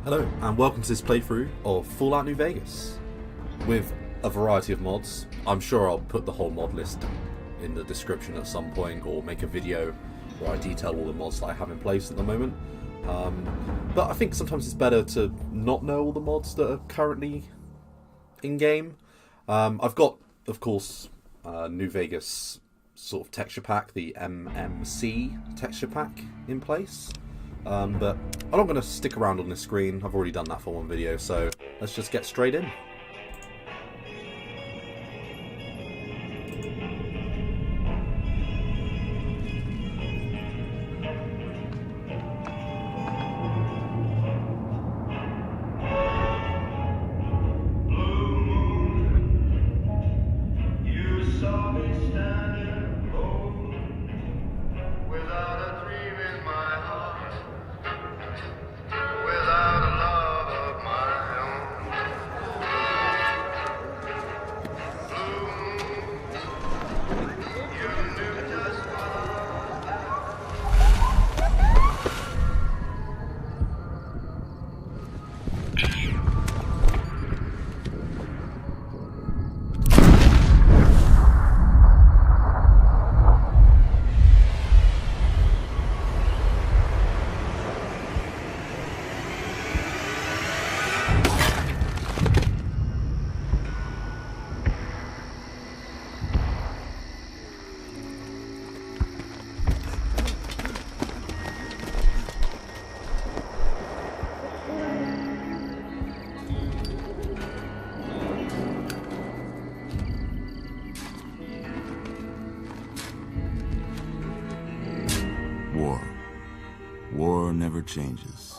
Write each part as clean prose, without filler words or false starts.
Hello, and welcome to this playthrough of Fallout New Vegas with a variety of mods. I'm sure I'll put the whole mod list in the description at some point, or make a video where I detail all the mods that I have in place at the moment. But I think sometimes it's better to not know all the mods that are currently in-game. I've got, of course, New Vegas sort of texture pack, the MMC texture pack in place. But I'm not going to stick around on this screen. I've already done that for one video, so let's just get straight in. War never changes.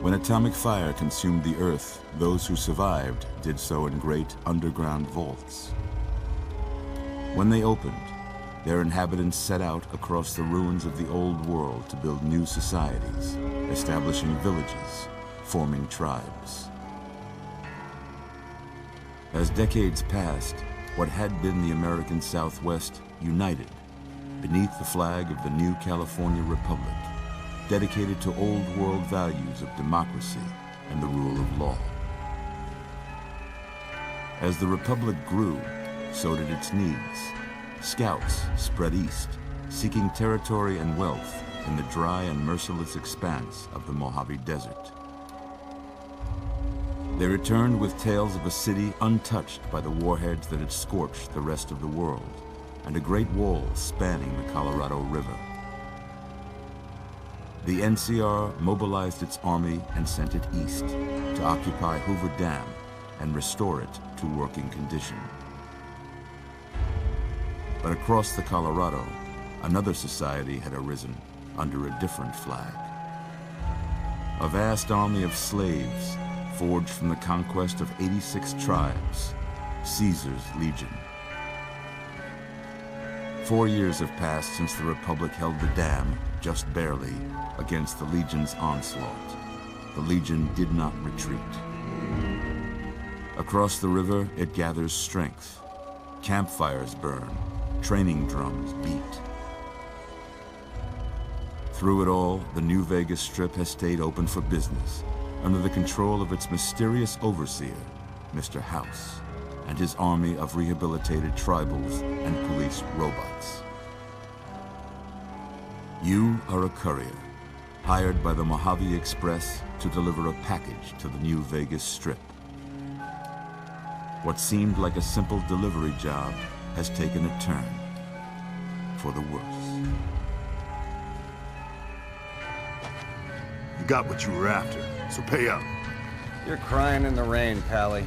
When atomic fire consumed the Earth, those who survived did so in great underground vaults. When they opened, their inhabitants set out across the ruins of the old world to build new societies, establishing villages, forming tribes. As decades passed, what had been the American Southwest united beneath the flag of the new California Republic, dedicated to old world values of democracy and the rule of law. As the Republic grew, so did its needs. Scouts spread east, seeking territory and wealth in the dry and merciless expanse of the Mojave Desert. They returned with tales of a city untouched by the warheads that had scorched the rest of the world, and a great wall spanning the Colorado River. The NCR mobilized its army and sent it east to occupy Hoover Dam and restore it to working condition. But across the Colorado, another society had arisen under a different flag. A vast army of slaves forged from the conquest of 86 tribes, Caesar's Legion. 4 years have passed since the Republic held the dam, just barely, against the Legion's onslaught. The Legion did not retreat. Across the river, it gathers strength. Campfires burn, training drums beat. Through it all, the New Vegas Strip has stayed open for business, under the control of its mysterious overseer, Mr. House, and his army of rehabilitated tribals and police robots. You are a courier, hired by the Mojave Express to deliver a package to the New Vegas Strip. What seemed like a simple delivery job has taken a turn for the worse. You got what you were after, so pay up. You're crying in the rain, Pally.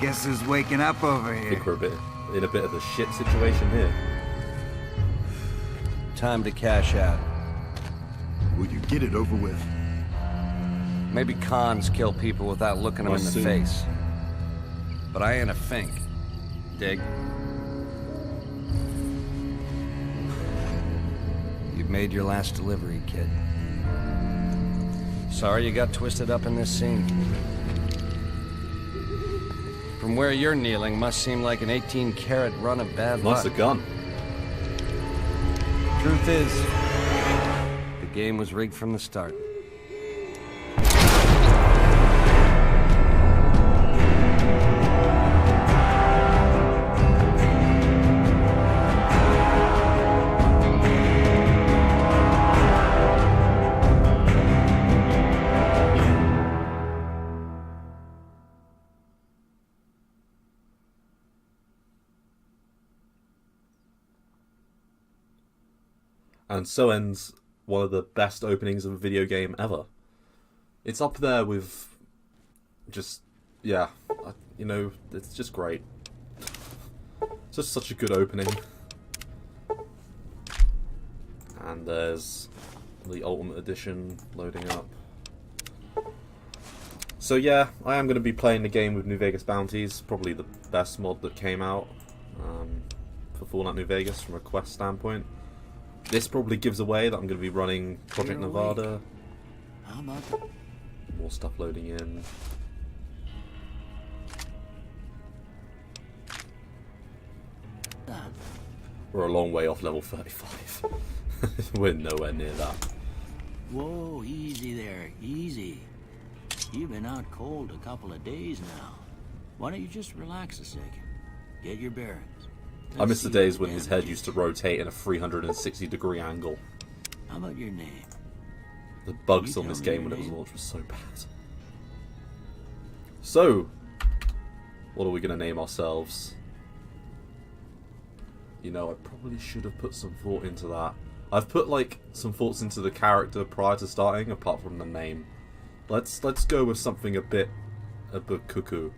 Guess who's waking up over I here? think we're in a bit of a shit situation here. Time to cash out. Will you get it over with? Maybe cons kill people without looking them in the Soon. face. But I ain't a fink. Dig? You've made your last delivery, kid. Sorry you got twisted up in this scene. From where you're kneeling must seem like an 18-carat run of bad luck. Nice a gun. Truth is, the game was rigged from the start. And so ends one of the best openings of a video game ever. It's up there with just, yeah, you know, it's just great. It's just such a good opening. And there's the Ultimate Edition loading up. So yeah, I am going to be playing the game with New Vegas Bounties, probably the best mod that came out for Fallout New Vegas from a quest standpoint. This probably gives away that I'm going to be running Project Nevada. How about that? More stuff loading in. We're a long way off level 35. We're nowhere near that. Whoa, easy there, easy. You've been out cold a couple of days now. Why don't you just relax a second? Get your bearings. I miss the days when his head used to rotate in a 360-degree angle. How about your name? The bugs on this game when it was launched was so bad. So, what are we going to name ourselves? You know, I probably should have put some thought into that. I've put, like, some thoughts into the character prior to starting, apart from the name. Let's go with something a bit cuckoo.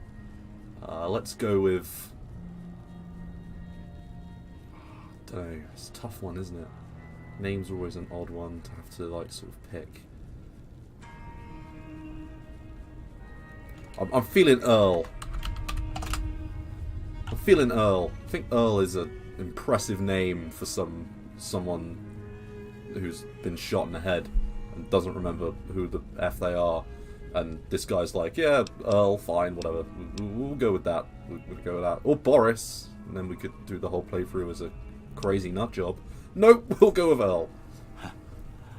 Let's go with... I don't know, it's a tough one, isn't it? Name's always an odd one to have to, like, sort of pick. I'm feeling Earl. I'm feeling Earl. I think Earl is an impressive name for someone who's been shot in the head and doesn't remember who the F they are. And this guy's like, yeah, Earl, fine, whatever. We'll go with that. We'll go with that. Or Boris. And then we could do the whole playthrough as a crazy nut job. Nope, we'll go with Earl.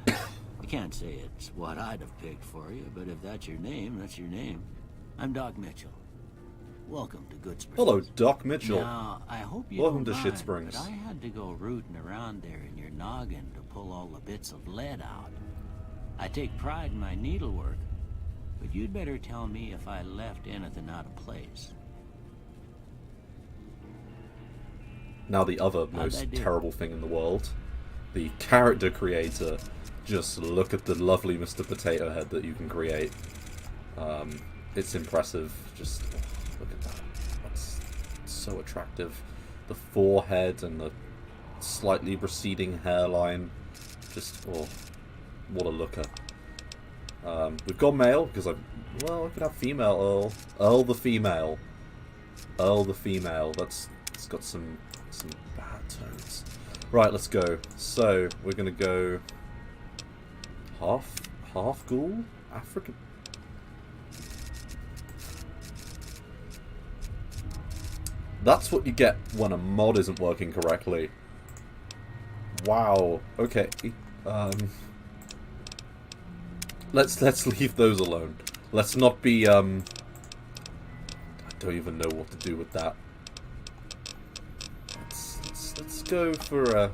I can't say it's what I'd have picked for you, but if that's your name, that's your name. I'm Doc Mitchell. Welcome to Good Springs. Hello, Doc Mitchell. Now, I hope you Welcome don't to mind, Shit Springs. but I had to go rooting around there in your noggin to pull all the bits of lead out. I take pride in my needlework, but you'd better tell me if I left anything out of place. Now the other most terrible thing in the world. The character creator. Just look at the lovely Mr. Potato Head that you can create. It's impressive. Just look at that. That's so attractive. The forehead and the slightly receding hairline. Just, oh, what a looker. We've got male, because I could have female Earl. Earl the female. Earl the female. It's got some bad tones. Right, let's go. So, we're gonna go half ghoul? African? That's what you get when a mod isn't working correctly. Wow. Okay. Let's leave those alone. Let's not be I don't even know what to do with that. Let's go for a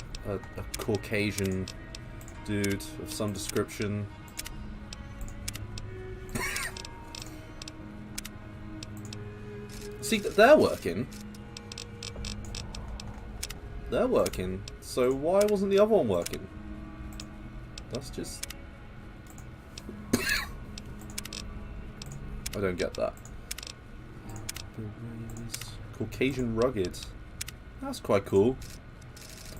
Caucasian dude of some description. See, they're working. They're working. So why wasn't the other one working? That's just... I don't get that. Caucasian rugged. That's quite cool.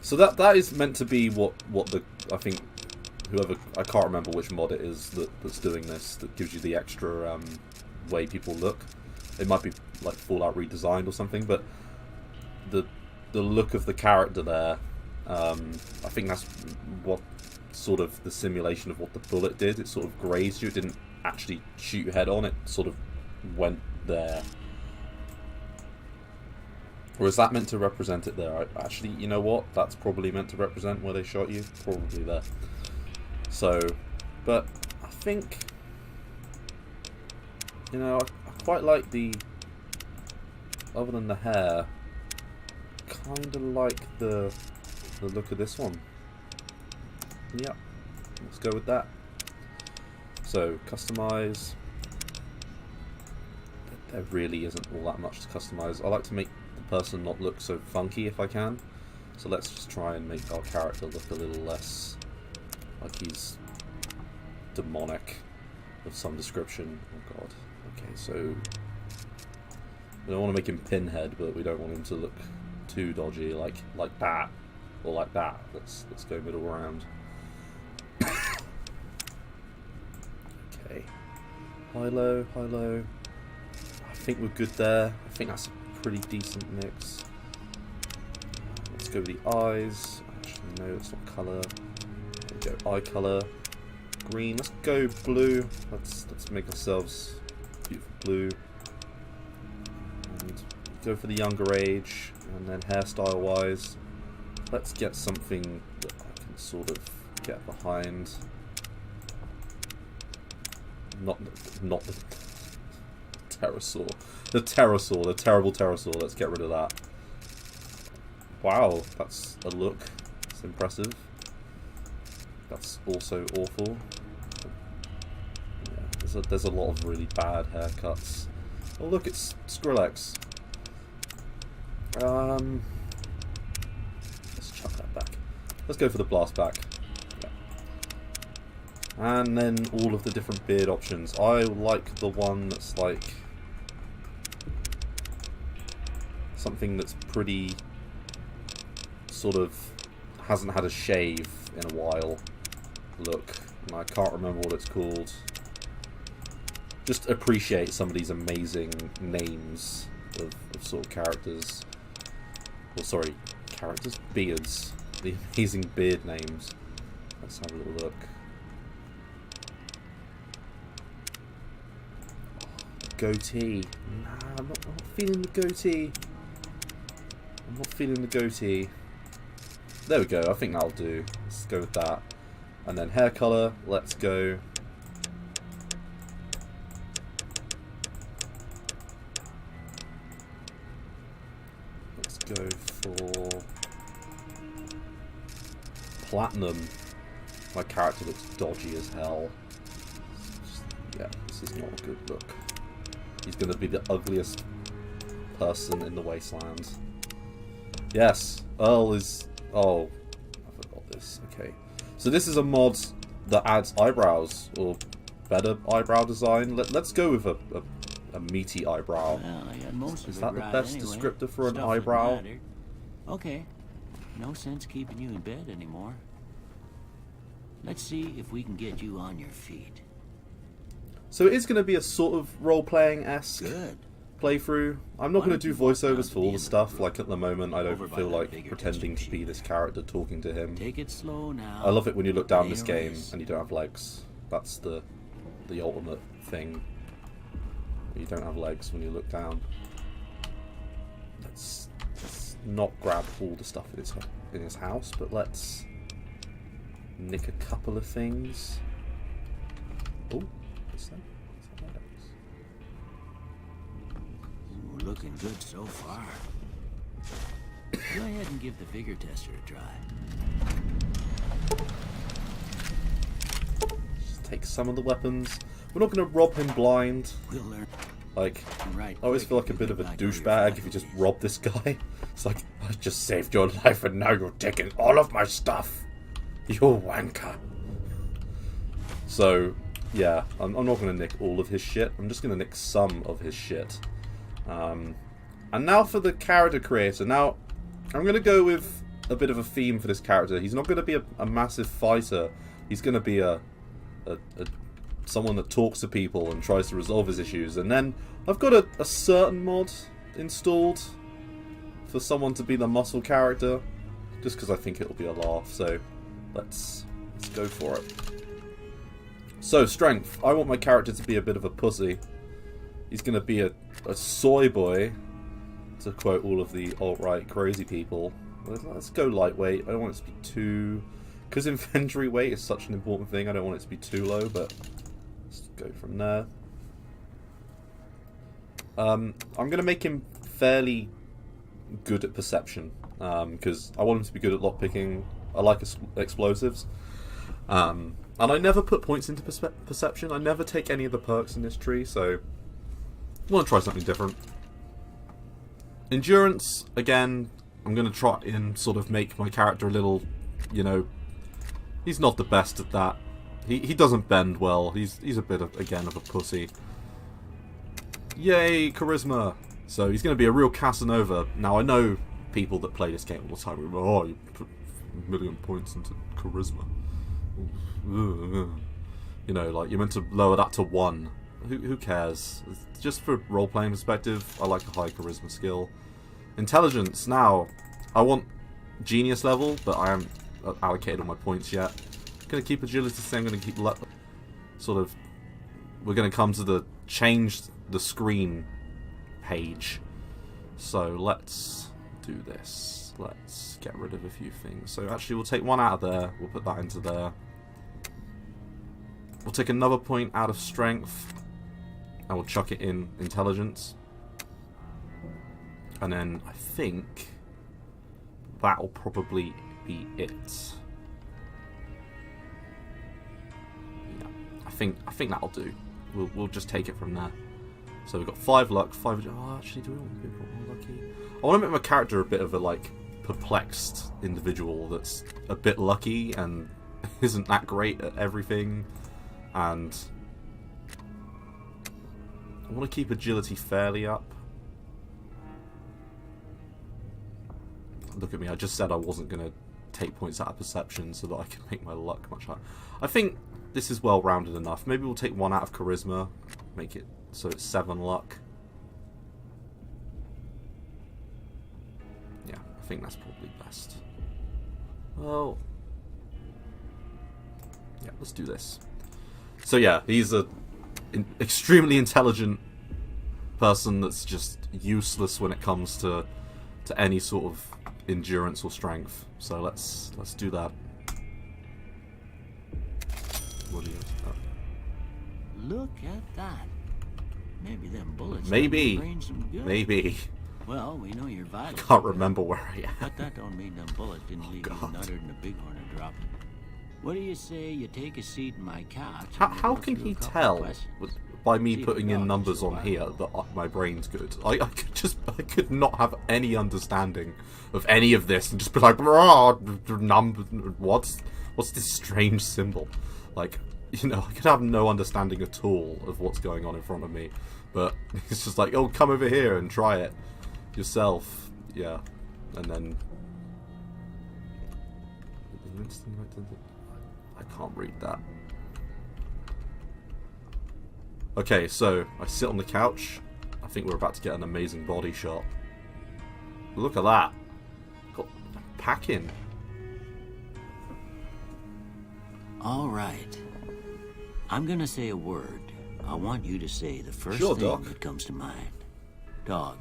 So that is meant to be what the, I think, whoever, I can't remember which mod it is that's doing this, that gives you the extra way people look. It might be like Fallout redesigned or something, but the look of the character there, I think that's what sort of the simulation of what the bullet did. It sort of grazed you. It didn't actually shoot your head on. It sort of went there. Or is that meant to represent it there? Actually, you know what? That's probably meant to represent where they shot you. Probably there. So, but I think, you know, I quite like the, other than the hair, kind of like the look of this one. Yep, let's go with that. So, customize. There really isn't all that much to customize. I like to make the person not look so funky if I can. So let's just try and make our character look a little less like he's demonic of some description. Oh god. Okay, so we don't want to make him Pinhead, but we don't want him to look too dodgy, like that or like that. Let's go middle ground. Okay, high low, high low. I think we're good there. I think that's a pretty decent mix. Let's go with the eyes. Actually, no, it's not colour. Let's go eye colour. Green. Let's go blue. Let's make ourselves beautiful blue. And go for the younger age. And then hairstyle wise, let's get something that I can sort of get behind. Not the pterosaur. The pterosaur, the terrible pterosaur. Let's get rid of that. Wow, that's a look. It's impressive. That's also awful. Yeah, there's a lot of really bad haircuts. Oh look, it's Skrillex. Let's chuck that back. Let's go for the blast back. Yeah. And then all of the different beard options. I like the one that's like something that's pretty sort of hasn't had a shave in a while look, and I can't remember what it's called. Just appreciate some of these amazing names of sort of characters. Well, sorry, characters? Beards. The amazing beard names. Let's have a little look. Goatee. Nah, I'm not feeling the goatee. I'm not feeling the goatee. There we go, I think that'll do. Let's go with that. And then hair colour, let's go. Let's go for platinum. My character looks dodgy as hell. Yeah, this is not a good look. He's going to be the ugliest person in the wasteland. Yes, Earl is... Oh, I forgot this. Okay. So this is a mod that adds eyebrows, or better eyebrow design. Let's go with a meaty eyebrow. Well, I got most of Is it that the right best anyway. descriptor for an Stuff that eyebrow? mattered. Okay. No sense keeping you in bed anymore. Let's see if we can get you on your feet. So it is going to be a sort of role-playing-esque Good. playthrough. I'm not Why going don't to do you walk down voiceovers to for all the the end stuff. of the Like at the moment, I Over don't by feel that like bigger pretending testing to be sheet. this character talking to him. Take it slow now. I love it when you look down this Play a game race. and you don't have legs. That's the ultimate thing. You don't have legs when you look down. Let's not grab all the stuff in his house, but let's nick a couple of things. Oh, what's that? We're looking good so far. Go ahead and give the vigor tester a try. Just take some of the weapons. We're not going to rob him blind. We'll learn Like, right. I always feel like a bit of a douchebag if you just rob this guy. It's like, I just saved your life and now you're taking all of my stuff. You wanker. So, yeah, I'm not going to nick all of his shit. I'm just going to nick some of his shit. And now for the character creator. Now, I'm going to go with a bit of a theme for this character. He's not going to be a massive fighter. He's going to be a someone that talks to people and tries to resolve his issues. And then I've got a certain mod installed for someone to be the muscle character, just because I think it'll be a laugh. So let's go for it. So strength. I want my character to be a bit of a pussy. He's going to be a soy boy, to quote all of the alt-right crazy people. Let's go lightweight. I don't want it to be too Because inventory weight is such an important thing, I don't want it to be too low, but let's go from there. I'm going to make him fairly good at perception, because I want him to be good at lockpicking. I like explosives. And I never put points into perception. I never take any of the perks in this tree, so I want to try something different. Endurance, again, I'm going to try and sort of make my character a little, you know, he's not the best at that. He doesn't bend well. He's a bit of, again, of a pussy. Yay, charisma! So he's going to be a real Casanova. Now, I know people that play this game all the time. Oh, you put 1,000,000 points into charisma. You know, like, you're meant to lower that to 1. Who cares? Just for role-playing perspective, I like a high charisma skill. Intelligence, now, I want genius level, but I haven't allocated all my points yet. I'm going to keep agility the same, I'm going to keep sort of, we're going to come to the change the screen page. So let's do this. Let's get rid of a few things. So actually we'll take 1 out of there, we'll put that into there. We'll take another point out of strength, and we'll chuck it in intelligence. And then I think that'll probably be it. Yeah, I think that'll do. We'll just take it from there. So we've got 5 luck, 5. Oh, actually, do we want to be more lucky? I want to make my character a bit of a like perplexed individual that's a bit lucky and isn't that great at everything. And I want to keep agility fairly up. Look at me, I just said I wasn't going to take points out of perception so that I can make my luck much higher. I think this is well rounded enough. Maybe we'll take 1 out of charisma, make it so it's 7 luck. Yeah, I think that's probably best. Well, yeah, let's do this. So yeah, he's a extremely intelligent person that's just useless when it comes to any sort of endurance or strength. So let's do that. What do you? Look at that. Maybe them bullets. Maybe. Brain some good. Maybe. Well, we know you're vital. Can't remember where I am. But that don't mean them bullets didn't leave you nuttered and a bighorn a dropping. What do you say you take a seat in my couch? How can he tell by me putting in numbers on here that my brain's good? I could not have any understanding of any of this and just be like, what's this strange symbol? Like, you know, I could have no understanding at all of what's going on in front of me. But it's just like, oh, come over here and try it yourself. Yeah. And then I can't read that. Okay, so I sit on the couch. I think we're about to get an amazing body shot. Look at that. Got packing. All right. I'm gonna say a word. I want you to say the first Sure, thing Doc. that comes to mind. Dog.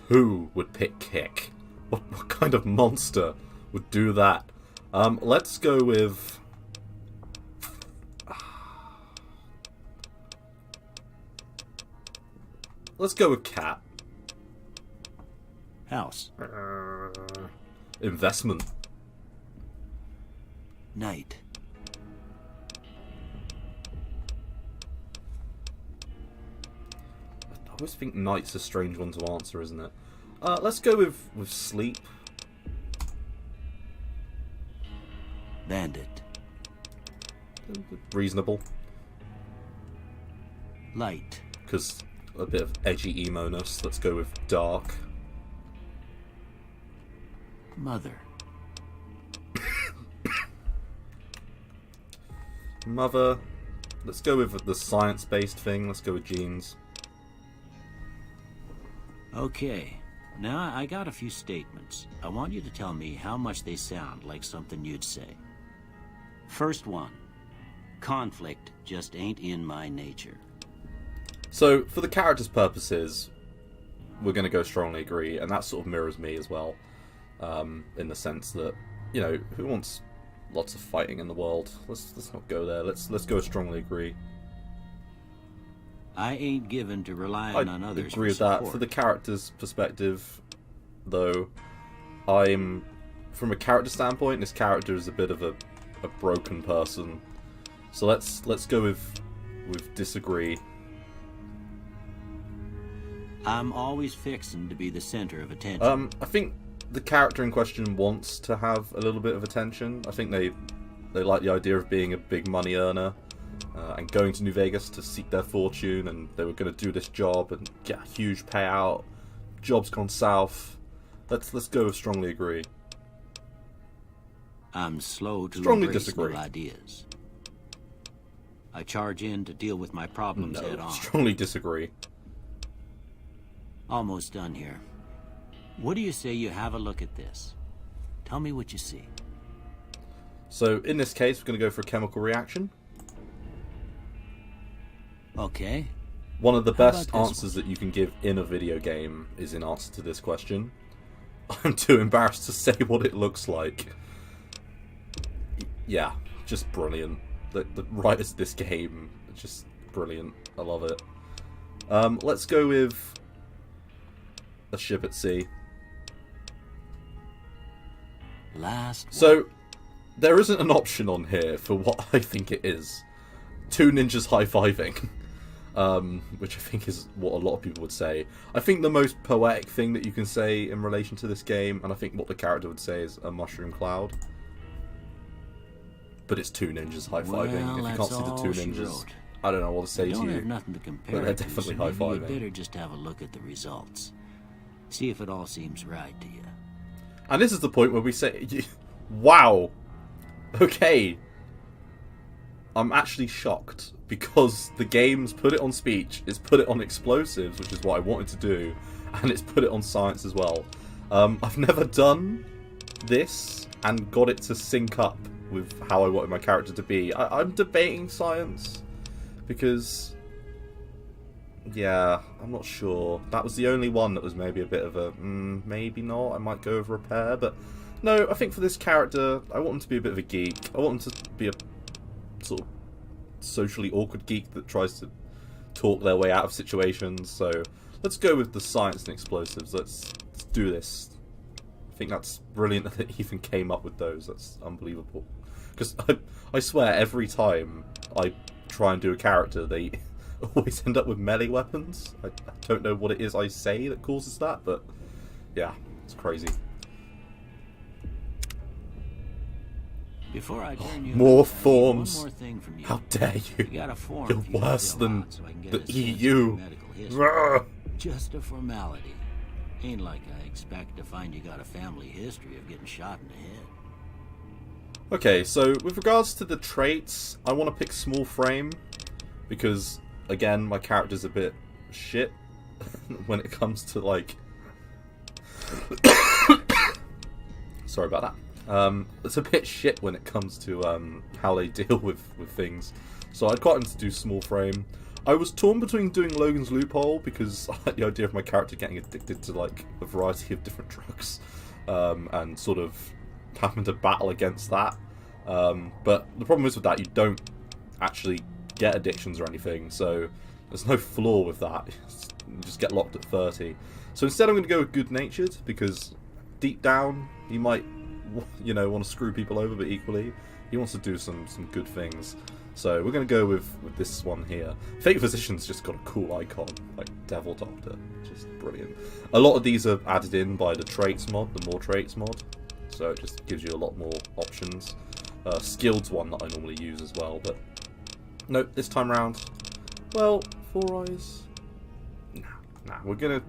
Who would pick Kick? What kind of monster would do that? Let's go with... Let's go with Cat. House. Investment. Night. I always think night's a strange one to answer, isn't it? Let's go with sleep. Bandit. Reasonable. Light. Because a bit of edgy emo-ness. Let's go with dark. Mother. Mother. Let's go with the science-based thing. Let's go with genes. Okay. Now I got a few statements. I want you to tell me how much they sound like something you'd say. First one. Conflict just ain't in my nature. So, for the character's purposes, we're going to go strongly agree, and that sort of mirrors me as well. in the sense that, you know, who wants lots of fighting in the world? Let's not go there. Let's go strongly agree. I ain't given to relying on others. I agree with that. For the character's perspective, though, from a character standpoint, this character is a bit of a broken person. So let's go with disagree. I'm always fixing to be the center of attention. I think the character in question wants to have a little bit of attention. I think they like the idea of being a big money earner and going to New Vegas to seek their fortune, and they were going to do this job and get a huge payout. Job's gone south. Let's go with strongly agree. I'm slow to Strongly embrace disagree. new ideas. I charge in to deal with my problems head No, on. strongly disagree. Almost done here. What do you say you have a look at this? Tell me what you see. So in this case, we're going to go for a chemical reaction. Okay. One of the How best about this answers that you can give in a video game is in answer to this question. I'm too embarrassed to say what it looks like. Yeah, just brilliant. The writers of this game are just brilliant. I love it. Let's go with a ship at sea. So, there isn't an option on here for what I think it is. Two ninjas high-fiving. Which I think is what a lot of people would say. I think the most poetic thing that you can say in relation to this game, and I think what the character would say, is a mushroom cloud. But it's two ninjas high-fiving. If you can't see the two ninjas, I don't know what to say to you. Have nothing to compare But they're it to, definitely so maybe high-fiving. you'd better just have a look at the results. See if it all seems right to you. And this is the point where we say, wow, okay. I'm actually shocked, because the game's put it on speech, it's put it on explosives, which is what I wanted to do, and it's put it on science as well. I've never done this and got it to sync up with how I wanted my character to be. I'm debating science, because, yeah, I'm not sure. That was the only one that was maybe a bit of a, maybe not, I might go with repair, but no, I think for this character, I want him to be a bit of a geek. I want him to be a sort of socially awkward geek that tries to talk their way out of situations. So let's go with the science and explosives. Let's do this. I think that's brilliant that he even came up with those. That's unbelievable. Because I swear every time I try and do a character, they always end up with melee weapons. I don't know what it is I say that causes that, but yeah, it's crazy. Before I turn you More loose, I need forms. One more thing from you. How dare you? You got a form You're for you to worse fill than out so I can get the a sense of EU. your medical history. Rawr. Just a formality. Ain't like I expect to find you got a family history of getting shot in the head. Okay, so with regards to the traits, I want to pick small frame because, again, my character's a bit shit when it comes to, like... Sorry about that. It's a bit shit when it comes to how they deal with things. So I'd quite like to do small frame. I was torn between doing Logan's Loophole because I like the idea of my character getting addicted to like a variety of different drugs and sort of having to battle against that. But the problem is with that, you don't actually get addictions or anything, so there's no flaw with that. You just get locked at 30. So instead I'm going to go with good-natured because deep down he might, you know, want to screw people over, but equally he wants to do some good things. So we're going to go with this one here. Fate Physician's just got a cool icon, like Devil Doctor, just brilliant. A lot of these are added in by the traits mod, the more traits mod, so it just gives you a lot more options. Skilled's one that I normally use as well, but nope, this time round, well, 4 eyes. Nah, we're gonna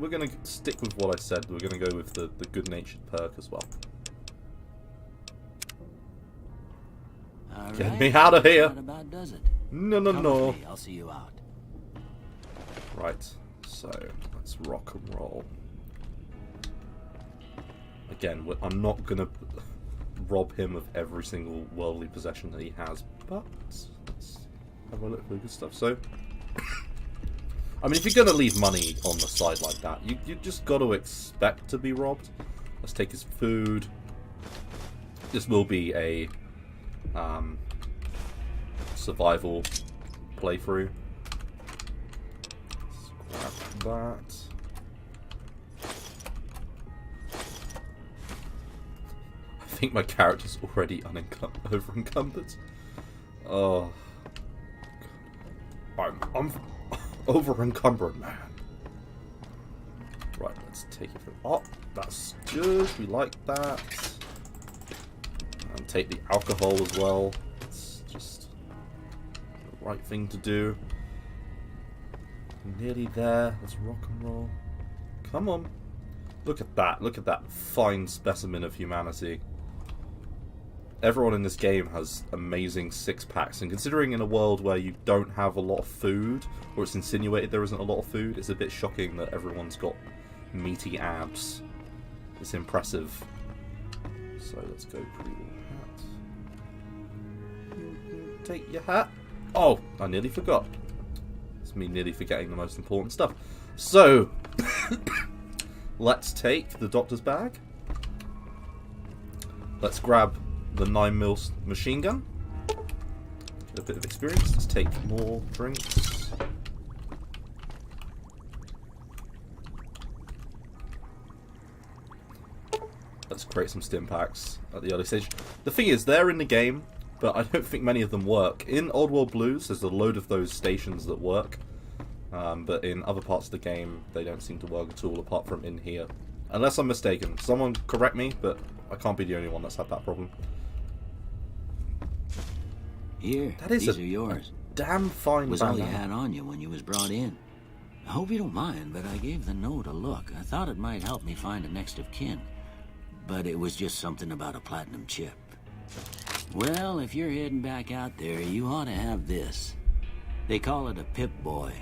stick with what I said. We're gonna go with the good-natured perk as well. All Get right. me out of here! That about does it. No. Come with me, I'll see you out. Right, so let's rock and roll. Again, I'm not gonna rob him of every single worldly possession that he has, but let's have a look at the good stuff. So, I mean, if you're gonna leave money on the side like that, you just got to expect to be robbed. Let's take his food. This will be a survival playthrough. Let's grab that. I think my character's already over encumbered. Oh, I'm over encumbered, man. Right, let's take it from. Oh, that's good. We like that. And take the alcohol as well. It's just the right thing to do. Nearly there. Let's rock and roll. Come on. Look at that. Look at that fine specimen of humanity. Everyone in this game has amazing six-packs, and considering in a world where you don't have a lot of food, or it's insinuated there isn't a lot of food, it's a bit shocking that everyone's got meaty abs. It's impressive. So let's go pretty hat. Take your hat. Oh, I nearly forgot. It's me nearly forgetting the most important stuff. So, let's take the doctor's bag. Let's grab the 9mm machine gun. Get a bit of experience. Let's take more drinks. Let's create some stim packs at the early stage. The thing is, they're in the game, but I don't think many of them work. In Old World Blues, there's a load of those stations that work, but in other parts of the game, they don't seem to work at all, apart from in here. Unless I'm mistaken. Someone correct me, but I can't be the only one that's had that problem. Here, That is these are yours. Damn fine Was all you bandana. had on you when you was brought in. I hope you don't mind, but I gave the note a look. I thought it might help me find a next of kin. But it was just something about a platinum chip. Well, if you're heading back out there, you ought to have this. They call it a Pip-Boy.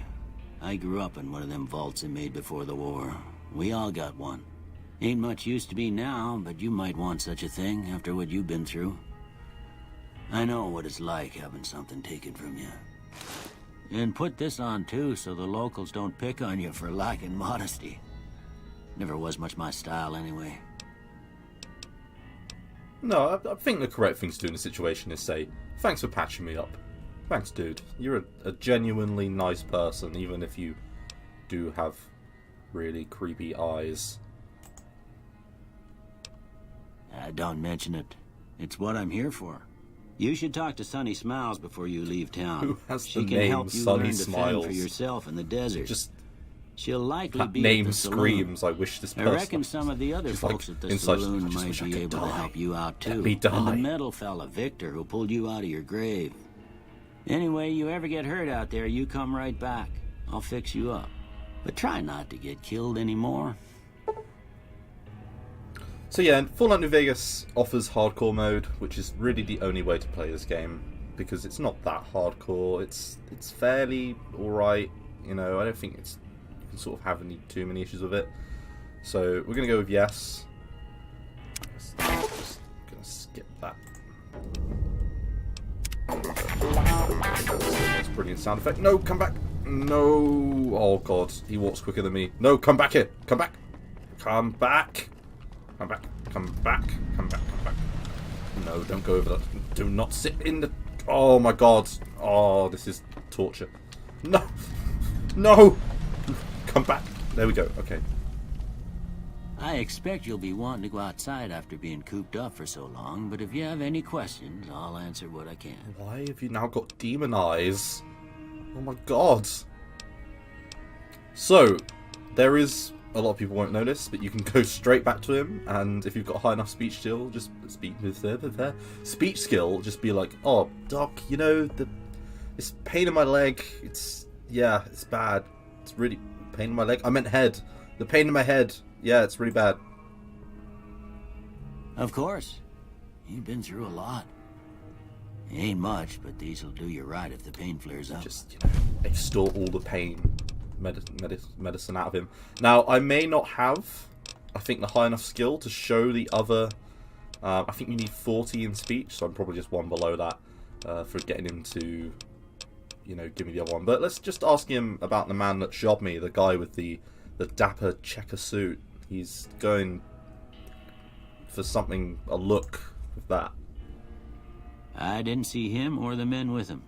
I grew up in one of them vaults they made before the war. We all got one. Ain't much use to be now, but you might want such a thing after what you've been through. I know what it's like having something taken from you. And put this on too, so the locals don't pick on you for lacking modesty. Never was much my style anyway. No, I think the correct thing to do in a situation is say, thanks for patching me up. Thanks, dude. You're a genuinely nice person, even if you do have really creepy eyes. Don't mention it. It's what I'm here for. You should talk to Sunny Smiles before you leave town. Who has she the can name help you Sunny learn to fend Smiles? for yourself in the desert. Just She'll likely that be name at the saloon. screams, I wish this person... I reckon some of the other She's folks like, at the inside, saloon I just might wish I be could able to die. help you out too. Let me And die. the metal fella, Victor, who pulled you out of your grave. Anyway, you ever get hurt out there, you come right back. I'll fix you up. But try not to get killed anymore. So yeah, Fallout New Vegas offers hardcore mode, which is really the only way to play this game, because it's not that hardcore. It's fairly alright, you know. I don't think you can sort of have too many issues with it. So we're gonna go with yes. Just gonna skip that. That's a brilliant sound effect. No, come back. No. Oh god, he walks quicker than me. No, come back here. Come back. Come back. Come back, come back, come back, come back. No, don't go over that. Do not sit in the... Oh my god. Oh, this is torture. No. No. Come back. There we go. Okay. I expect you'll be wanting to go outside after being cooped up for so long, but if you have any questions, I'll answer what I can. Why have you now got demon eyes? Oh my god. So, there is... A lot of people won't notice, but you can go straight back to him, and if you've got high enough speech skill, just speech skill, just be like, "Oh, Doc, you know this pain in my leg. It's bad. It's really pain in my leg. I meant head. The pain in my head. Yeah, it's really bad." Of course. You've been through a lot. Ain't much, but these'll do you right if the pain flares up. Just extort all the pain medicine out of him. Now, I may not have, I think, the high enough skill to show the other. I think you need 40 in speech, so I'm probably just one below that for getting him to, give me the other one. But let's just ask him about the man that jobbed me, the guy with the dapper checker suit. He's going for something, a look of that. I didn't see him or the men with him.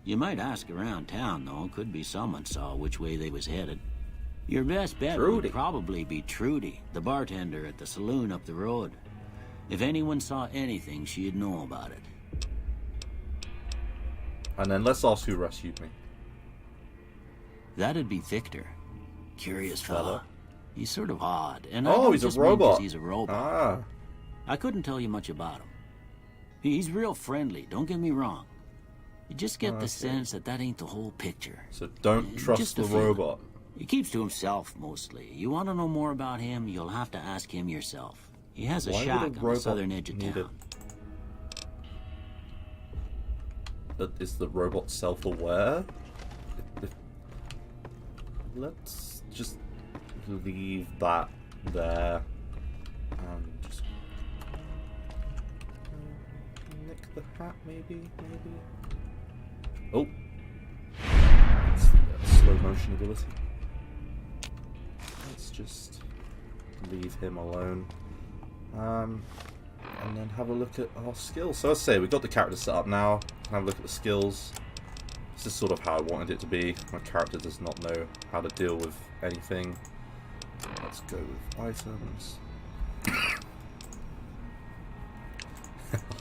You might ask around town, though. Could be someone saw which way they was headed. Your best bet Trudy. would probably be Trudy, the bartender at the saloon up the road. If anyone saw anything, she'd know about it. And then let's ask who rescued me. That'd be Victor. Curious fella. He's sort of odd, and I Oh, don't he's a just mean 'cause robot. he's a robot. Ah. I couldn't tell you much about him. He's real friendly, don't get me wrong. You just get the sense that ain't the whole picture. So don't trust Just the a feeling. robot. He keeps to himself, mostly. You want to know more about him, you'll have to ask him yourself. He has a Why would a shack on the robot southern edge of need town. Is the robot self-aware? Let's just leave that there and just nick the hat, maybe. Oh, it's the slow motion ability. Let's just leave him alone. And then have a look at our skills. So let's say we've got the character set up now. Have a look at the skills. This is sort of how I wanted it to be. My character does not know how to deal with anything. Let's go with items.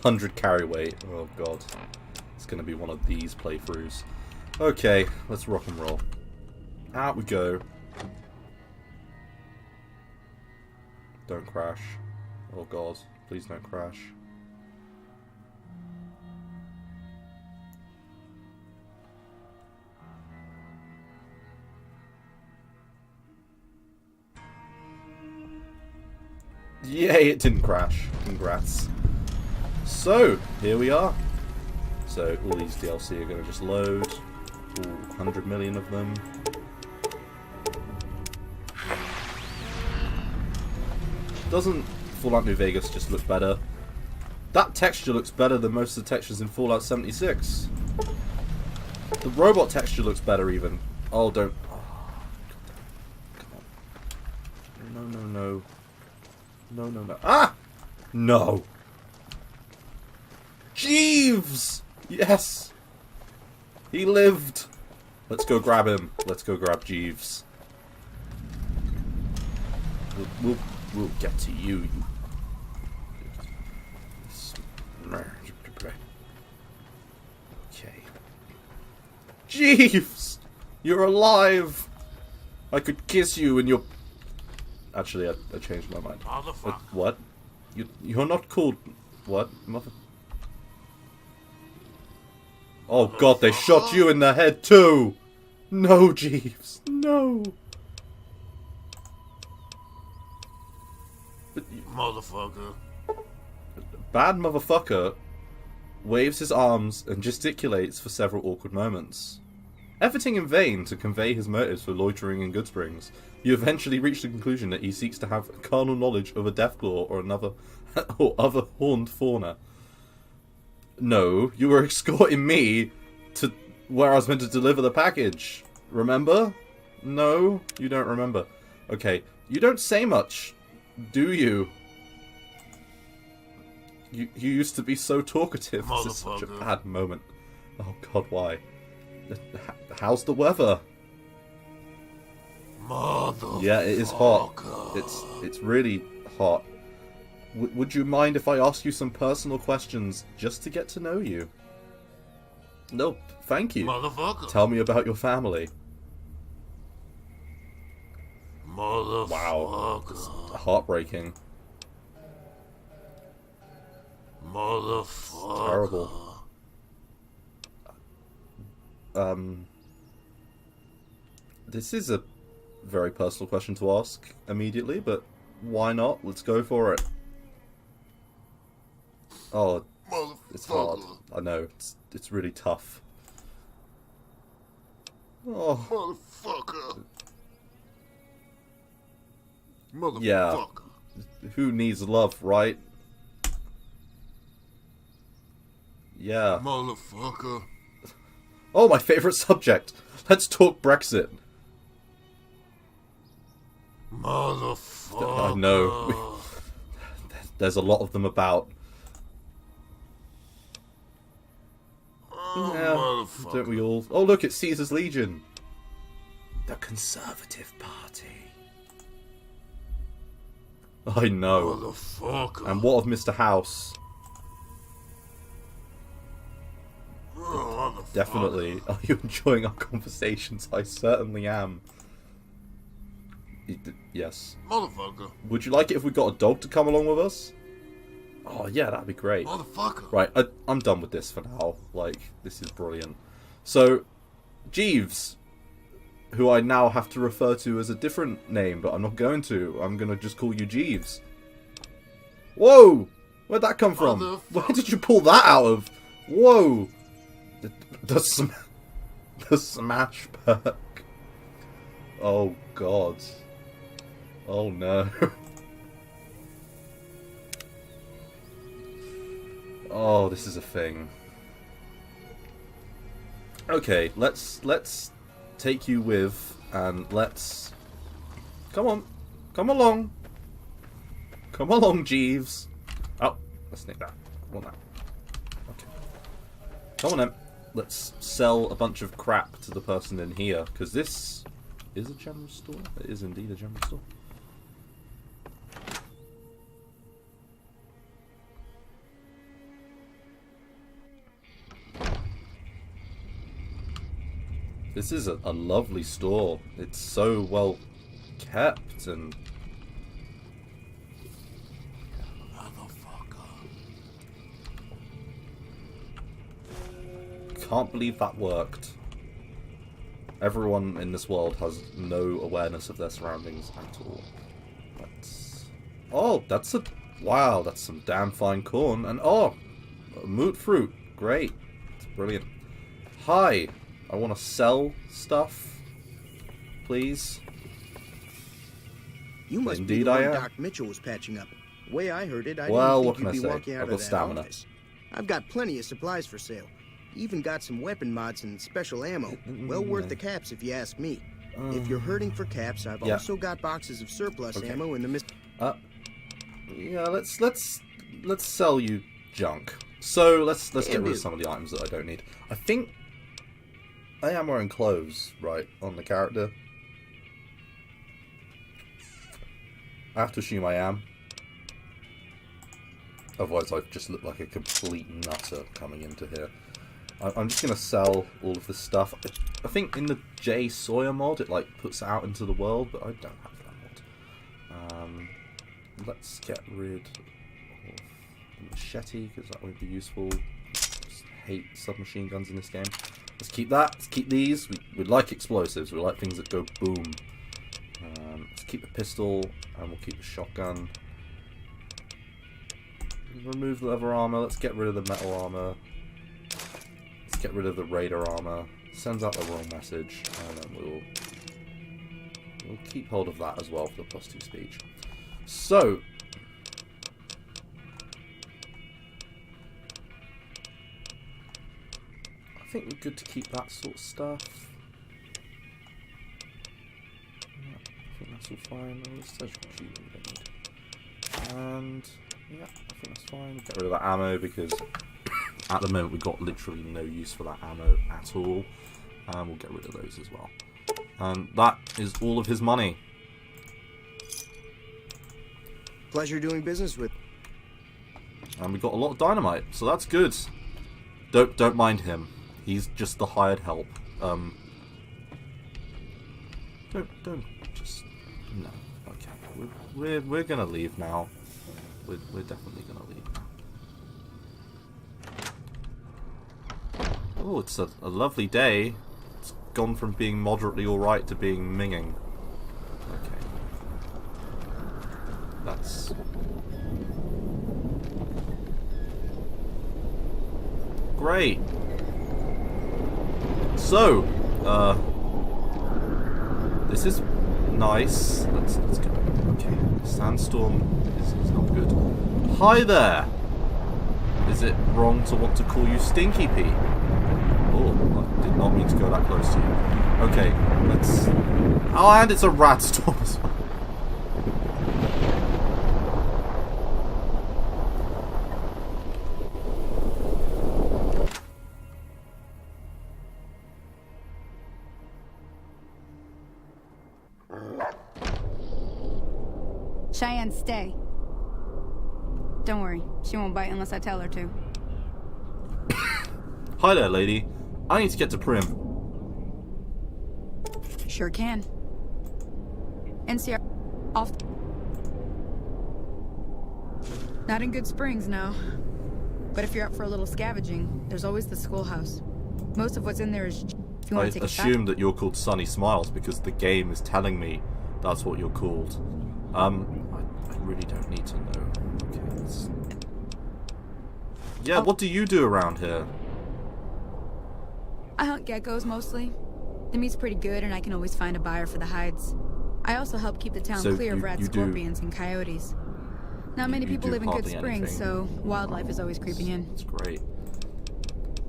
100 carry weight. Oh god. It's going to be one of these playthroughs. Okay, let's rock and roll. Out we go. Don't crash. Oh god, please don't crash. Yay, it didn't crash. Congrats. So, here we are. So, all these DLC are going to just load. All 100 million of them. Doesn't Fallout New Vegas just look better? That texture looks better than most of the textures in Fallout 76. The robot texture looks better even. Oh, don't. Oh, come on. No. No. Ah! No. Jeeves! Yes! He lived! Let's go grab him. Let's go grab Jeeves. We'll get to you. Okay. Jeeves! You're alive! I could kiss you and you're... Actually, I changed my mind. What? You're not called... What? Mother... Oh god, they shot you in the head too! No, Jeeves. No! Motherfucker. Bad motherfucker waves his arms and gesticulates for several awkward moments. Efforting in vain to convey his motives for loitering in Goodsprings, you eventually reach the conclusion that he seeks to have carnal knowledge of a Deathclaw or another or other horned fauna. No, you were escorting me to where I was meant to deliver the package. Remember? No, you don't remember. Okay, you don't say much, do you? You used to be so talkative. This is such a bad moment. Oh god, why? How's the weather? Yeah, it is hot. It's really hot. Would you mind if I ask you some personal questions just to get to know you? No, thank you. Tell me about your family. Wow, it's heartbreaking. It's terrible. This is a very personal question to ask immediately, but why not? Let's go for it. Oh, it's hard. I know, it's really tough. Oh. Motherfucker. Yeah. Who needs love, right? Yeah. Motherfucker. Oh, my favorite subject. Let's talk Brexit. Motherfucker. I know. There's a lot of them about. Yeah, don't we all? Oh, look, it's Caesar's Legion. The Conservative Party. I know. Motherfucker. And what of Mr. House? Motherfucker. Definitely. Are you enjoying our conversations? I certainly am. Yes. Motherfucker. Would you like it if we got a dog to come along with us? Oh, yeah, that'd be great. Motherfucker. Right, I'm done with this for now. Like, this is brilliant. So, Jeeves, who I now have to refer to as a different name, but I'm not going to. I'm going to just call you Jeeves. Whoa! Where'd that come from? Where did you pull that out of? Whoa! The smash perk. Oh, God. Oh, no. Oh, this is a thing. Okay, let's take you with, and let's... Come on. Come along. Come along, Jeeves. Oh, let's nick that. I want that. Okay. Come on then. Let's sell a bunch of crap to the person in here, because this is a general store. It is indeed a general store. This is a lovely store. It's so well kept and... Can't believe that worked. Everyone in this world has no awareness of their surroundings at all. That's... Oh, that's a... Wow, that's some damn fine corn. And oh, moot fruit. Great. It's brilliant. Hi. I want to sell stuff, please. You must Indeed be the I one am. Doc Mitchell was patching up. The way I heard it, I Well, didn't what think can you'd be I say? walking out I've of got that stamina. office. I've got plenty of supplies for sale. Even got some weapon mods and special ammo. Well worth the caps if you ask me. If you're hurting for caps, I've Yeah. also got boxes of surplus Okay. ammo in the Yeah, let's sell you junk. So let's get rid Indeed. of some of the items that I don't need. I think I am wearing clothes, right, on the character. I have to assume I am. Otherwise, I just look like a complete nutter coming into here. I'm just going to sell all of this stuff. I think in the J Sawyer mod, it like puts it out into the world, but I don't have that mod. Let's get rid of the machete, because that won't be useful. Just hate submachine guns in this game. Let's keep that. Let's keep these. We like explosives. We like things that go boom. Let's keep the pistol, and we'll keep the shotgun. Remove the leather armor. Let's get rid of the metal armor. Let's get rid of the raider armor. Sends out the wrong message, and then we'll keep hold of that as well for the +2 speech. So, I think we're good to keep that sort of stuff. Yeah, I think that's all fine. Let's touch what we don't need. And yeah, I think that's fine. Get rid of that ammo because at the moment we've got literally no use for that ammo at all. And we'll get rid of those as well. And that is all of his money. Pleasure doing business with. And we got a lot of dynamite, so that's good. Don't mind him. He's just the hired help. Don't just no. Okay, we're gonna leave now. We're definitely gonna leave now. Oh, it's a lovely day. It's gone from being moderately alright to being minging. Okay. That's... Great. So, this is nice. Let's go. Okay, sandstorm is not good. Hi there. Is it wrong to want to call you Stinky Pete? Oh, I did not mean to go that close to you. Okay, let's... Oh, and it's a rat storm as well. Cheyenne, stay. Don't worry, she won't bite unless I tell her to. Hi there, lady. I need to get to Prim. Sure can. NCR off. Not in Good Springs, no. But if you're up for a little scavenging, there's always the schoolhouse. Most of what's in there is if you I want to take a shot. assume that you're called Sunny Smiles because the game is telling me that's what you're called. I really don't need to know. Okay, yeah, what do you do around here? I hunt geckos mostly. The meat's pretty good and I can always find a buyer for the hides. I also help keep the town So clear of you rat do- scorpions and coyotes. Not many you people do live in Good hardly Springs, anything. so wildlife is always creeping in. That's great.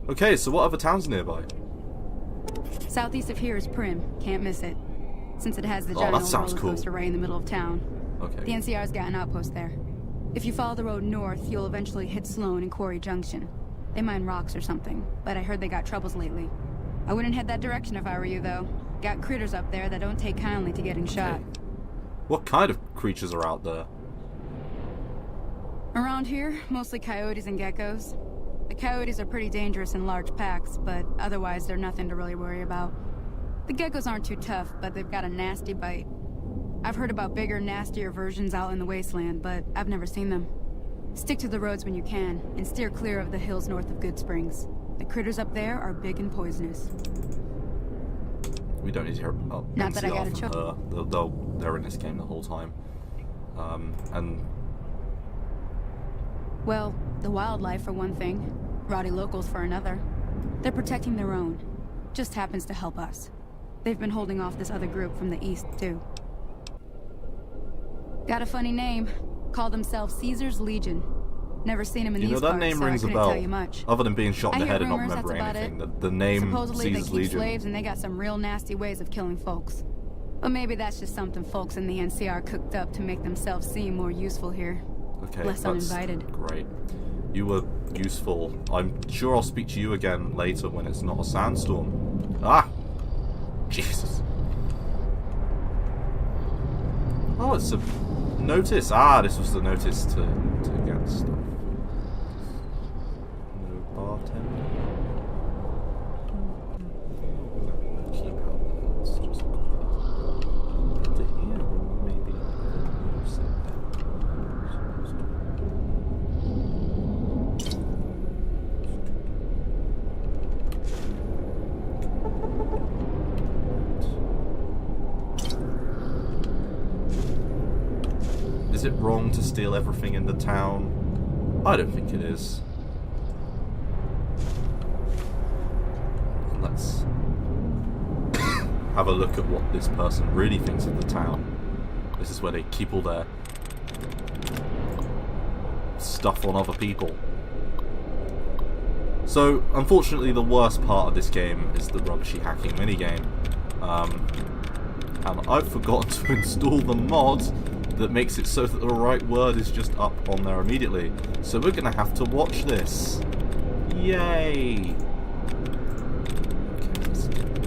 Okay, so what other towns nearby? Southeast of here is Prim. Can't miss it. Since it has the Oh, giant that old sounds roller cool. coaster right in the middle of town. The Okay. NCR's got an outpost there. If you follow the road north, you'll eventually hit Sloan and Quarry Junction. They mine rocks or something, but I heard they got troubles lately. I wouldn't head that direction if I were you, though. Got critters up there that don't take kindly to getting shot. What kind of creatures are out there? Around here, mostly coyotes and geckos. The coyotes are pretty dangerous in large packs, but otherwise they're nothing to really worry about. The geckos aren't too tough, but they've got a nasty bite. I've heard about bigger, nastier versions out in the wasteland, but I've never seen them. Stick to the roads when you can, and steer clear of the hills north of Good Springs. The critters up there are big and poisonous. We don't need to hear about Not that I NCR got a from her. They're in this game the whole time. And Well, the wildlife for one thing, rowdy locals for another. They're protecting their own. Just happens to help us. They've been holding off this other group from the east, too. Got a funny name. Call themselves Caesar's Legion. Never seen them in you know these that parts, name so rings I a couldn't bell. tell you much. Other than being shot in I the hear head and not rumors, that's remembering about anything. it. The name Supposedly they Caesar's keep Legion. slaves and they got some real nasty ways of killing folks. But maybe that's just something folks in the NCR cooked up to make themselves seem more useful here. Okay, Less that's uninvited. great. You were useful. I'm sure I'll speak to you again later when it's not a sandstorm. Ah! Jesus. Oh, it's a notice. Ah, this was the notice to get stuff. No bartender. Keep out there. Let's just go to here, or maybe sit Is it wrong to steal everything in the town? I don't think it is. Let's have a look at what this person really thinks of the town. This is where they keep all their stuff on other people. So, unfortunately, the worst part of this game is the rubbishy hacking minigame. And I've forgotten to install the mod that makes it so that the right word is just up on there immediately. So we're going to have to watch this. Yay! Okay, let's get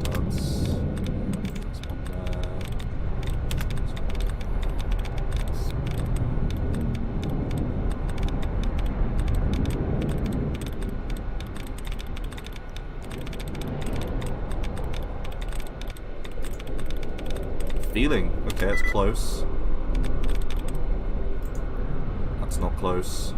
those. That's one there. Feeling. Okay, it's close. That's not close.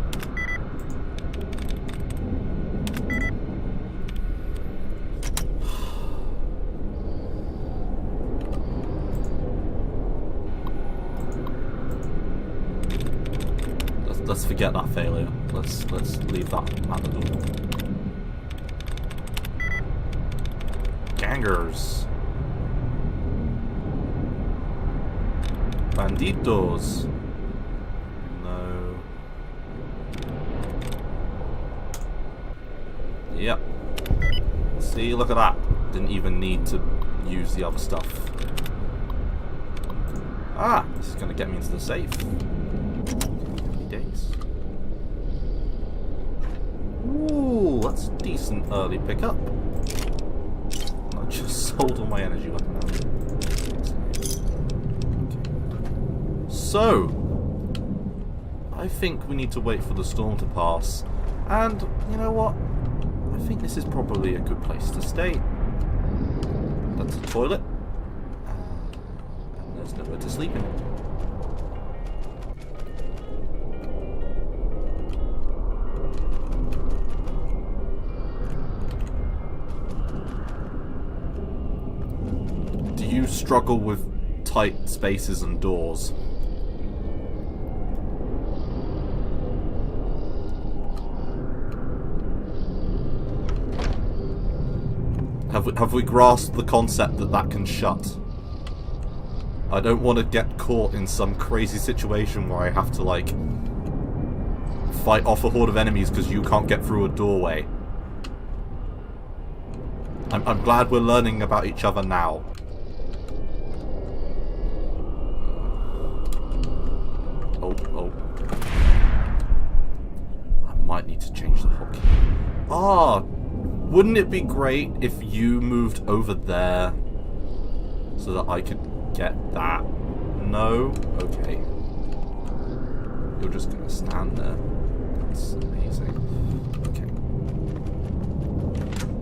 Let's forget that failure. Let's leave that at the door. Gangers. Banditos. No. Yep. See, look at that. Didn't even need to use the other stuff. Ah, this is going to get me into the safe. Happy days. Ooh, that's a decent early pickup. I just sold all my energy weapon out. So, I think we need to wait for the storm to pass. And, you know what? I think this is probably a good place to stay. That's a toilet. And there's nowhere to sleep in. Do you struggle with tight spaces and doors? Have we grasped the concept that that can shut? I don't want to get caught in some crazy situation where I have to, like, fight off a horde of enemies because you can't get through a doorway. I'm glad we're learning about each other now. Oh. I might need to change the hotkey. Ah! Wouldn't it be great if you moved over there so that I could get that? No? Okay. You're just gonna stand there. That's amazing. Okay.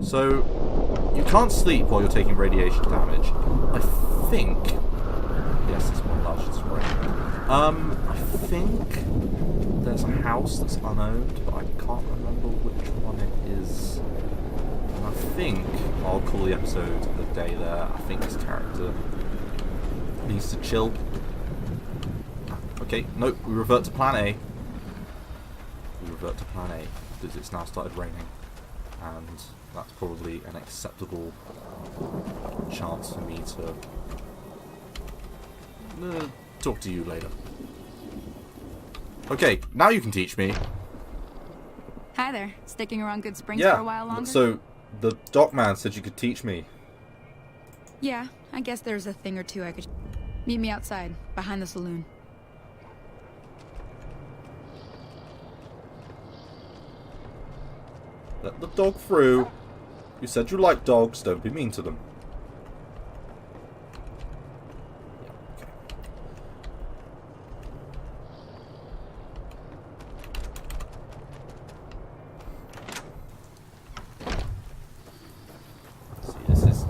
So, you can't sleep while you're taking radiation damage. I think... Yes, this one large is right. I think there's a house that's unowned, but I can't remember which one it is. I think I'll call the episode a day there. I think this character needs to chill. Okay, nope, we revert to plan A. We revert to plan A because it's now started raining, and that's probably an acceptable chance for me to talk to you later. Okay, now you can teach me. Hi there. Sticking around Good Springs for a while longer? So the dockman said you could teach me. Yeah, I guess there's a thing or two I could... Meet me outside, behind the saloon. Let the dog through. You said you like dogs, don't be mean to them. Yeah, okay.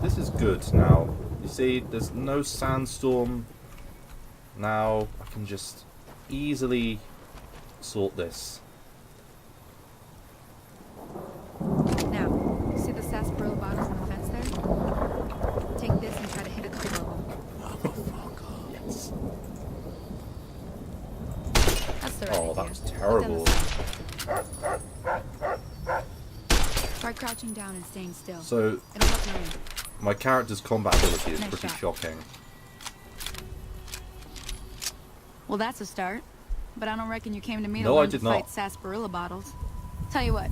This is good now. You see, there's no sandstorm. Now I can just easily sort this. Now, see the sarsaparilla bottles on the fence there? Take this and try to hit it to level. Yes. That's the right Oh, that idea. was terrible. Try crouching down and staying still. So It'll help you aim. my character's combat ability is Nice pretty shot. shocking. Well, that's a start. But I don't reckon you came to me to No, I learn did to fight not. sarsaparilla bottles. Tell you what,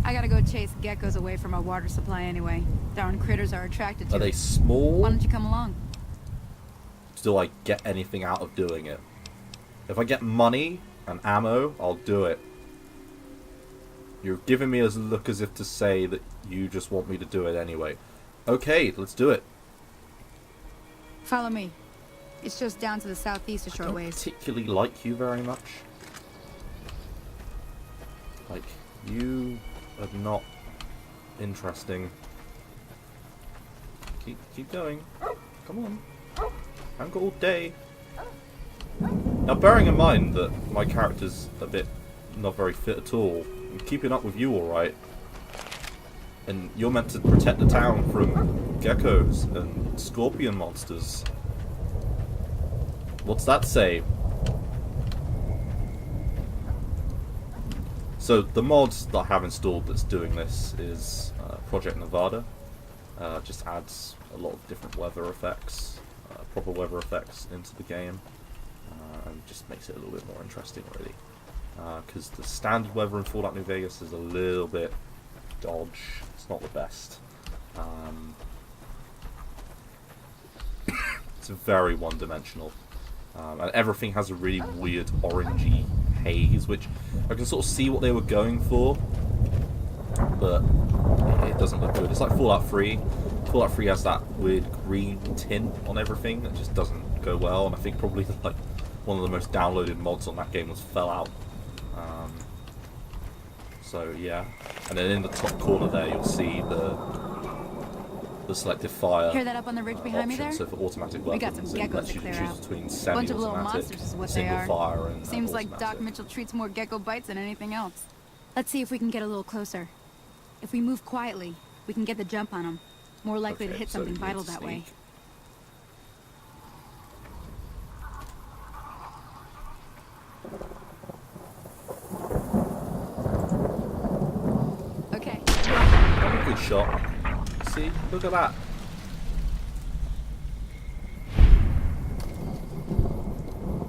I gotta go chase geckos away from our water supply anyway. Darn critters are attracted to Are they it. Why small? don't you come along? Do I get anything out of doing it? If I get money and ammo, I'll do it. You're giving me a look as if to say that you just want me to do it anyway. Okay, let's do it. Follow me. It's just down to the southeast a I short don't ways. particularly like you very much. Like, you are not interesting. Keep going. Come on. I haven't got all day. Now, bearing in mind that my character's a bit not very fit at all, I'm keeping up with you alright. And you're meant to protect the town from geckos and scorpion monsters. What's that say? So the mod that I have installed that's doing this is Project Nevada. Just adds a lot of different weather effects, proper weather effects into the game, and just makes it a little bit more interesting, really. Because the standard weather in Fallout New Vegas is a little bit dodge. It's not the best. It's very one-dimensional. And everything has a really weird orangey haze, which I can sort of see what they were going for, but it doesn't look good. It's like Fallout 3. Fallout 3 has that weird green tint on everything that just doesn't go well, and I think probably like one of the most downloaded mods on that game was Fallout. So yeah, and then in the top corner there you'll see the selective fire. Hear that up on the ridge behind me option. there? So for automatic We got weapons, some it geckos lets to you clear choose out. between Bunch of little semi-automatic, monsters is what they single are. fire, and Seems like Doc automatic. Mitchell treats more gecko bites than anything else. Let's see if we can get a little closer. If we move quietly, we can get the jump on them. More likely to Okay, hit so something you vital need to that way. sneak. Okay. What a good shot. See? Look at that.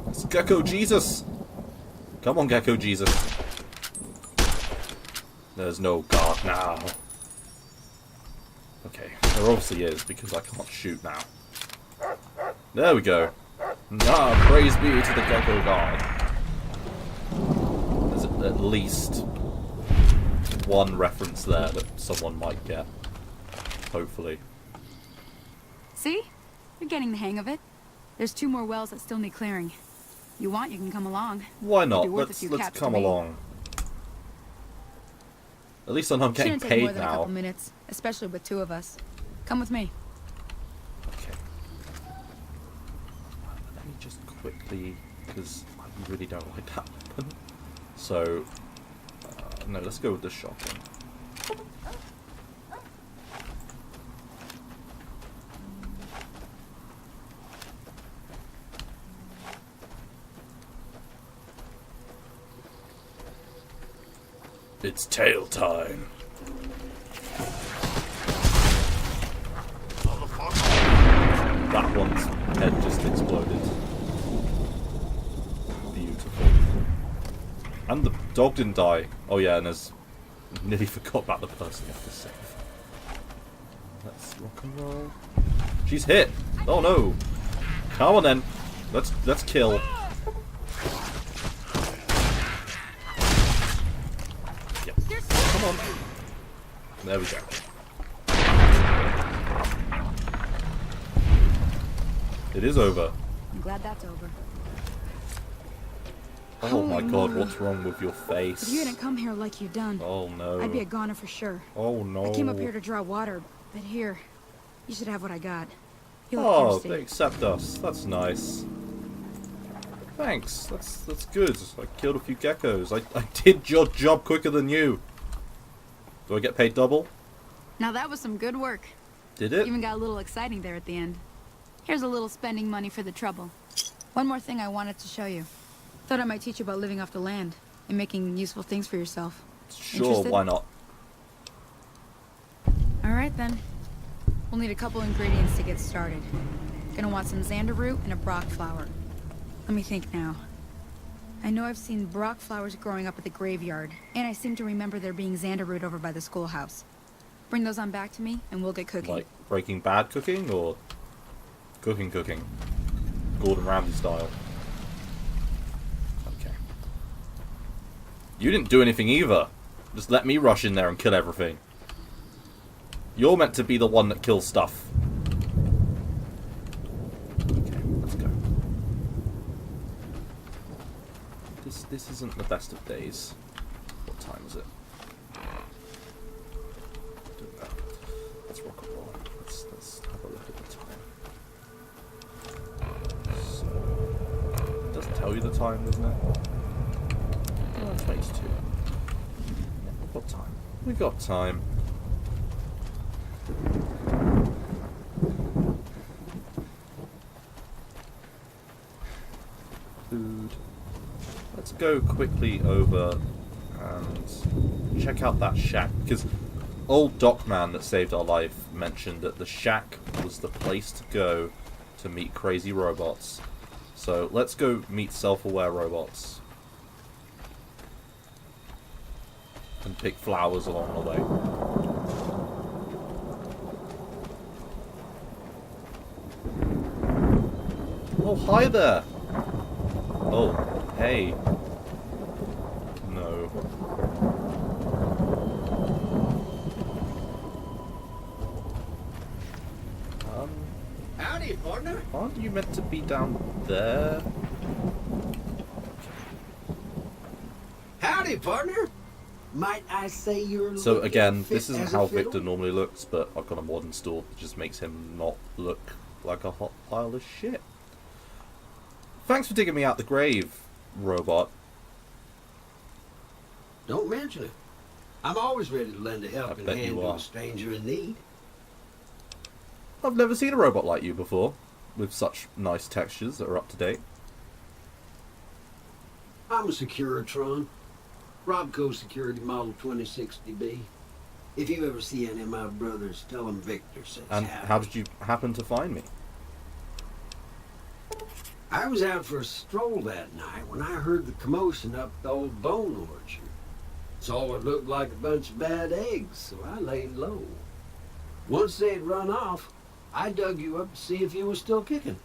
It's Gecko Jesus. Come on, Gecko Jesus. There's no guard now. Okay, there obviously is because I can't shoot now. There we go. Ah, praise be to the Gecko God. There's at least one reference there that someone might get. Hopefully. See? You're getting the hang of it. There's 2 more wells that still need clearing. You want, you can come along. Why It'd not? be worth a Let's few let's caps come to me. along. At least I'm getting Shouldn't take more paid than a couple now. minutes, especially with 2 of us. Come with me. Okay. Let me just quickly, because I really don't like that weapon. So, no, let's go with the shotgun. It's tail time. That one's head just exploded. Beautiful. And the dog didn't die. Oh yeah, and there's... Nearly forgot about the person you have to save. Let's rock and roll. She's hit! Oh no! Come on then! Let's kill. Yep. Come on. There we go. It is over. I'm glad that's over. Oh my Holy god, moly. what's wrong with your face? If you hadn't come here like you done, Oh no. I'd be a goner for sure. Oh no. I came up here to draw water, but here, you should have what I got. You look Oh, thirsty. they accept us. That's nice. Thanks. That's good. I killed a few geckos. I did your job quicker than you. Do I get paid double? Now that was some good work. Did it? Even got a little exciting there at the end. Here's a little spending money for the trouble. One more thing I wanted to show you. Thought I might teach you about living off the land and making useful things for yourself. Sure, Interested? why not? Alright then. We'll need a couple ingredients to get started. Gonna want some xander root and a brock flower. Let me think now. I know I've seen brock flowers growing up at the graveyard, and I seem to remember there being xander root over by the schoolhouse. Bring those on back to me, and we'll get cooking. Like Breaking Bad cooking or cooking? Gordon Ramsay style. Okay. You didn't do anything either. Just let me rush in there and kill everything. You're meant to be the one that kills stuff. Okay, let's go. This isn't the best of days. What time is it? Let's rock and roll. Let's have a look at the time. So, it does tell you the time, doesn't it? Oh, 22. Yeah, we've got time. We've got time. Food. Let's go quickly over and check out that shack, because old Docman that saved our life mentioned that the shack was the place to go to meet crazy robots. So let's go meet self-aware robots and pick flowers along the way. Oh, hi there! Oh, hey. No. Howdy, partner. Aren't you meant to be down there? Howdy, partner. Might I say you're So looking again, fit this isn't as a how fiddle? Victor normally looks, but I've got a mod installed that just makes him not look like a hot pile of shit. Thanks for digging me out the grave, robot. Don't mention it. I'm always ready to lend a I helping bet hand you to are. a stranger in need. I've never seen a robot like you before, with such nice textures that are up to date. I'm a Securitron. Robco Security Model 2060B. If you ever see any of my brothers, tell them Victor says And howdy. how did you happen to find me? I was out for a stroll that night when I heard the commotion up the old bone orchard. Saw what looked like a bunch of bad eggs, so I laid low. Once they'd run off, I dug you up to see if you were still kicking.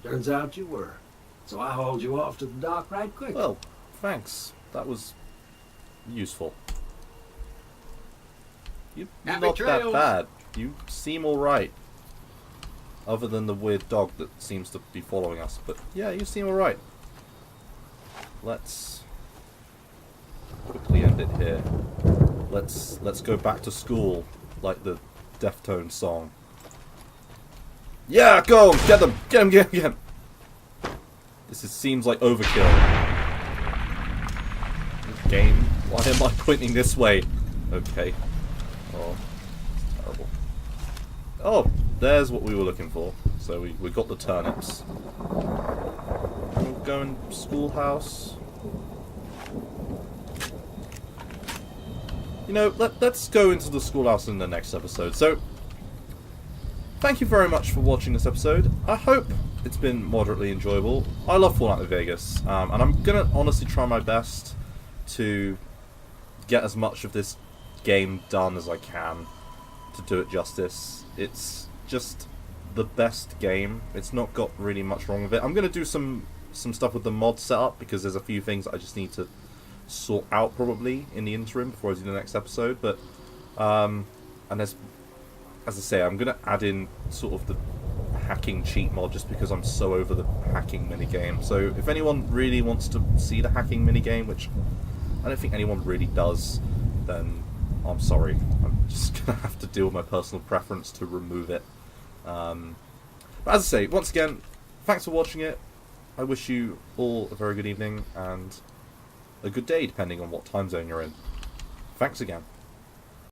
Turns out you were. So I hauled you off to the dock right quick. Well, thanks. That was useful. You're Happy not that trails. bad. You seem alright. Other than the weird dog that seems to be following us. But yeah, you seem alright. Let's quickly end it here. Let's go back to school, like the Deftones song. Yeah, go! Get them! Get him, get him, get him! Seems like overkill. Game, why am I pointing this way? Okay. Oh, it's terrible. Oh, there's what we were looking for. So we got the turnips. We'll go in schoolhouse. You know, let's go into the schoolhouse in the next episode. So, thank you very much for watching this episode. I hope it's been moderately enjoyable. I love Fallout New Vegas, and I'm gonna honestly try my best to get as much of this game done as I can to do it justice. It's just the best game. It's not got really much wrong with it. I'm gonna do some stuff with the mod setup because there's a few things that I just need to sort out probably in the interim before I do the next episode. But and there's, as I say, I'm gonna add in sort of the hacking cheat mod just because I'm so over the hacking minigame. So if anyone really wants to see the hacking minigame, which I don't think anyone really does, then I'm sorry. I'm just gonna have to deal with my personal preference to remove it. But as I say, once again, thanks for watching it. I wish you all a very good evening and a good day, depending on what time zone you're in. Thanks again.